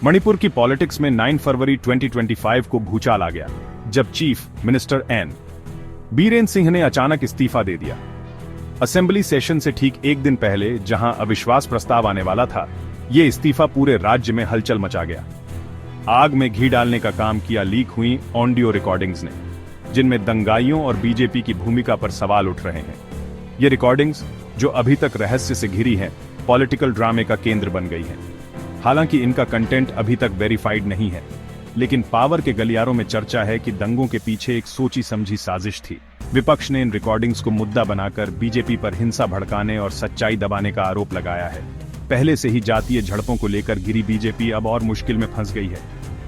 मणिपुर की पॉलिटिक्स में 9 फरवरी 2025 को भूचाल आ गया जब chief minister N Biren Singh ने अचानक इस्तीफा दे दिया। असेंबली सेशन से ठीक एक दिन पहले जहां अविश्वास प्रस्ताव आने वाला था, ये इस्तीफा पूरे राज्य में हलचल मचा गया। आग में घी डालने का काम किया लीक हुई ऑडियो रिकॉर्डिंग्स ने, जिनमें दंगाइयों और बीजेपी की भूमिका पर सवाल उठ रहे हैं। ये रिकॉर्डिंग्स, जो अभी तक रहस्य से घिरी हैं, पॉलिटिकल ड्रामे का केंद्र बन गई हैं। हालांकि इनका कंटेंट अभी तक वेरीफाइड नहीं है, लेकिन पावर के गलियारों में चर्चा है कि दंगों के पीछे एक सोची समझी साजिश थी। विपक्ष ने इन रिकॉर्डिंग्स को मुद्दा बनाकर बीजेपी पर हिंसा भड़काने और सच्चाई दबाने का आरोप लगाया है। पहले से ही जातीय झड़पों को लेकर घिरी बीजेपी अब और मुश्किल में फंस गई है।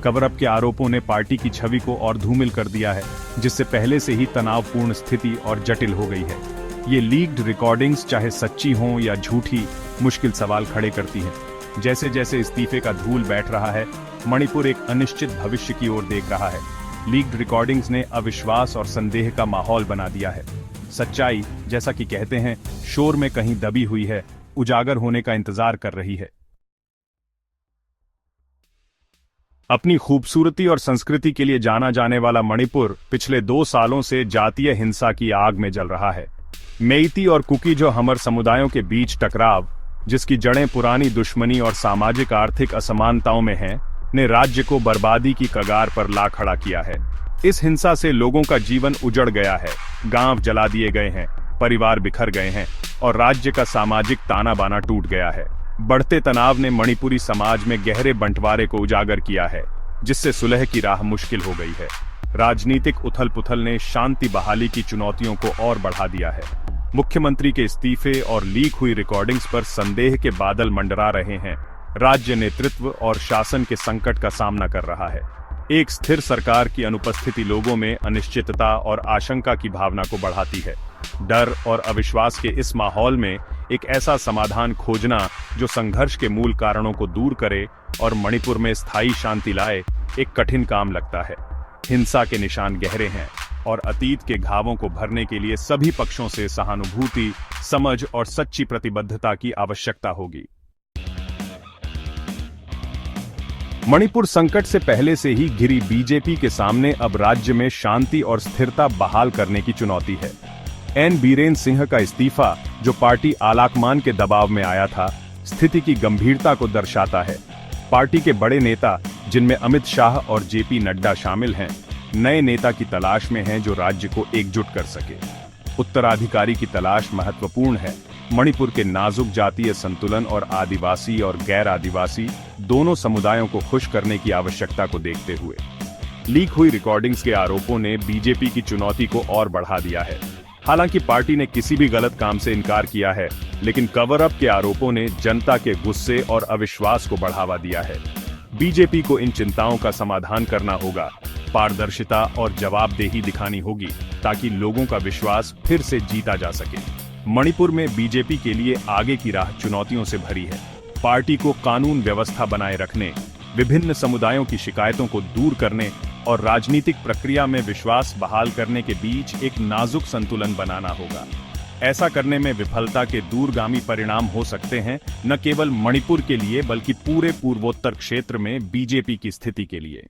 कवर अप के आरोपों ने पार्टी की छवि को और धूमिल कर दिया है, जिससे पहले से ही तनावपूर्ण स्थिति और जटिल हो गई है। ये लीक्ड रिकॉर्डिंग्स चाहे सच्ची हों या झूठी, मुश्किल सवाल खड़े करती हैं। जैसे जैसे इस्तीफे का धूल बैठ रहा है, मणिपुर एक अनिश्चित भविष्य की ओर देख रहा है। लीक्ड रिकॉर्डिंग्स ने अविश्वास और संदेह का माहौल बना दिया है। सच्चाई, जैसा कि कहते हैं, शोर में कहीं दबी हुई है, उजागर होने का इंतजार कर रही है। अपनी खूबसूरती और संस्कृति के लिए जाना जाने वाला मणिपुर पिछले 2 सालों से जातीय हिंसा की आग में जल रहा है। मेइती और कुकी जो हमर समुदायों के बीच टकराव, जिसकी जड़ें पुरानी दुश्मनी और सामाजिक आर्थिक असमानताओं में हैं, ने राज्य को बर्बादी की कगार पर ला खड़ा किया है। इस हिंसा से लोगों का जीवन उजड़ गया है, गांव जला दिए गए हैं, परिवार बिखर गए हैं और राज्य का सामाजिक ताना बाना टूट गया है। बढ़ते तनाव ने मणिपुरी समाज में गहरे बंटवारे को उजागर किया है, जिससे सुलह की राह मुश्किल हो गई है। राजनीतिक उथल पुथल ने शांति बहाली की चुनौतियों को और बढ़ा दिया है। मुख्यमंत्री के इस्तीफे और लीक हुई रिकॉर्डिंग्स पर संदेह के बादल मंडरा रहे हैं। राज्य नेतृत्व और शासन के संकट का सामना कर रहा है। एक स्थिर सरकार की अनुपस्थिति लोगों में अनिश्चितता और आशंका की भावना को बढ़ाती है। डर और अविश्वास के इस माहौल में एक ऐसा समाधान खोजना जो संघर्ष के मूल कारणों को दूर करे और मणिपुर में स्थायी शांति लाए, एक कठिन काम लगता है। हिंसा के निशान गहरे हैं और अतीत के घावों को भरने के लिए सभी पक्षों से सहानुभूति, समझ और सच्ची प्रतिबद्धता की आवश्यकता होगी। मणिपुर संकट से पहले से ही घिरी बीजेपी के सामने अब राज्य में शांति और स्थिरता बहाल करने की चुनौती है। एन बीरेन सिंह का इस्तीफा, जो पार्टी आलाकमान के दबाव में आया था, स्थिति की गंभीरता को दर्शाता है। पार्टी के बड़े नेता, जिनमें अमित शाह और जेपी नड्डा शामिल हैं, नए नेता की तलाश में हैं जो राज्य को एकजुट कर सके। उत्तराधिकारी की तलाश महत्वपूर्ण है। मणिपुर के नाजुक जातीय संतुलन और आदिवासी और गैर आदिवासी दोनों समुदायों को खुश करने की आवश्यकता को देखते हुए लीक हुई रिकॉर्डिंग्स के आरोपों ने बीजेपी की चुनौती को और बढ़ा दिया है। हालांकि पार्टी ने किसी भी गलत काम से इनकार किया है, लेकिन कवर अप के आरोपों ने जनता के गुस्से और अविश्वास को बढ़ावा दिया है। बीजेपी को इन चिंताओं का समाधान करना होगा, पारदर्शिता और जवाबदेही दिखानी होगी, ताकि लोगों का विश्वास फिर से जीता जा सके। मणिपुर में बीजेपी के लिए आगे की राह चुनौतियों से भरी है। पार्टी को कानून व्यवस्था बनाए रखने, विभिन्न समुदायों की शिकायतों को दूर करने और राजनीतिक प्रक्रिया में विश्वास बहाल करने के बीच एक नाजुक संतुलन बनाना होगा। ऐसा करने में विफलता के दूरगामी परिणाम हो सकते हैं, न केवल मणिपुर के लिए बल्कि पूरे पूर्वोत्तर क्षेत्र में बीजेपी की स्थिति के लिए।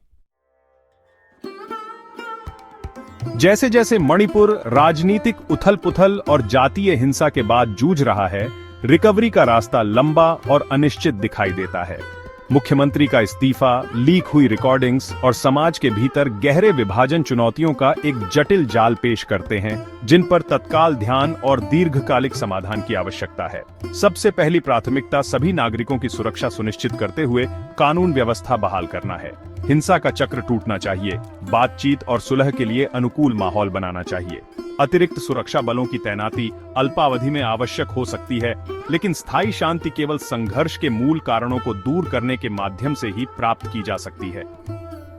जैसे जैसे मणिपुर राजनीतिक उथल-पुथल और जातीय हिंसा के बाद जूझ रहा है, रिकवरी का रास्ता लंबा और अनिश्चित दिखाई देता है। मुख्यमंत्री का इस्तीफा, लीक हुई रिकॉर्डिंग्स और समाज के भीतर गहरे विभाजन चुनौतियों का एक जटिल जाल पेश करते हैं, जिन पर तत्काल ध्यान और दीर्घकालिक समाधान की आवश्यकता है। सबसे पहली प्राथमिकता सभी नागरिकों की सुरक्षा सुनिश्चित करते हुए कानून व्यवस्था बहाल करना है। हिंसा का चक्र टूटना चाहिए, बातचीत और सुलह के लिए अनुकूल माहौल बनाना चाहिए। अतिरिक्त सुरक्षा बलों की तैनाती अल्पावधि में आवश्यक हो सकती है, लेकिन स्थायी शांति केवल संघर्ष के मूल कारणों को दूर करने के माध्यम से ही प्राप्त की जा सकती है।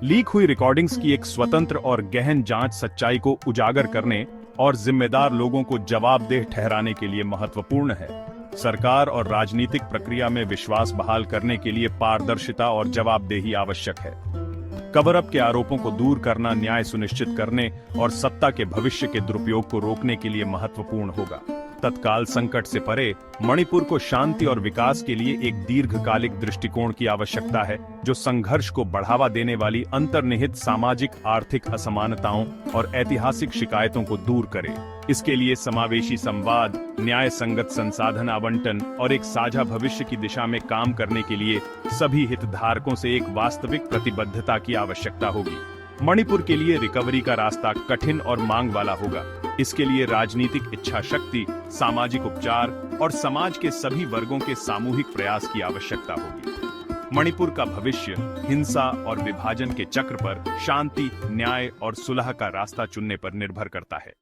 लीक हुई रिकॉर्डिंग्स की एक स्वतंत्र और गहन जांच सच्चाई को उजागर करने और जिम्मेदार लोगों को जवाबदेह ठहराने के लिए महत्वपूर्ण है। सरकार और राजनीतिक प्रक्रिया में विश्वास बहाल करने के लिए पारदर्शिता और जवाबदेही आवश्यक है। कवर अप के आरोपों को दूर करना न्याय सुनिश्चित करने और सत्ता के भविष्य के दुरुपयोग को रोकने के लिए महत्वपूर्ण होगा। तत्काल संकट से परे मणिपुर को शांति और विकास के लिए एक दीर्घकालिक दृष्टिकोण की आवश्यकता है, जो संघर्ष को बढ़ावा देने वाली अंतर्निहित सामाजिक आर्थिक असमानताओं और ऐतिहासिक शिकायतों को दूर करे। इसके लिए समावेशी संवाद, न्याय संगत संसाधन आवंटन और एक साझा भविष्य की दिशा में काम करने के लिए सभी हितधारकों से एक वास्तविक प्रतिबद्धता की आवश्यकता होगी। मणिपुर के लिए रिकवरी का रास्ता कठिन और मांग वाला होगा। इसके लिए राजनीतिक इच्छा शक्ति, सामाजिक उपचार और समाज के सभी वर्गों के सामूहिक प्रयास की आवश्यकता होगी। मणिपुर का भविष्य हिंसा और विभाजन के चक्र पर शांति, न्याय और सुलह का रास्ता चुनने पर निर्भर करता है।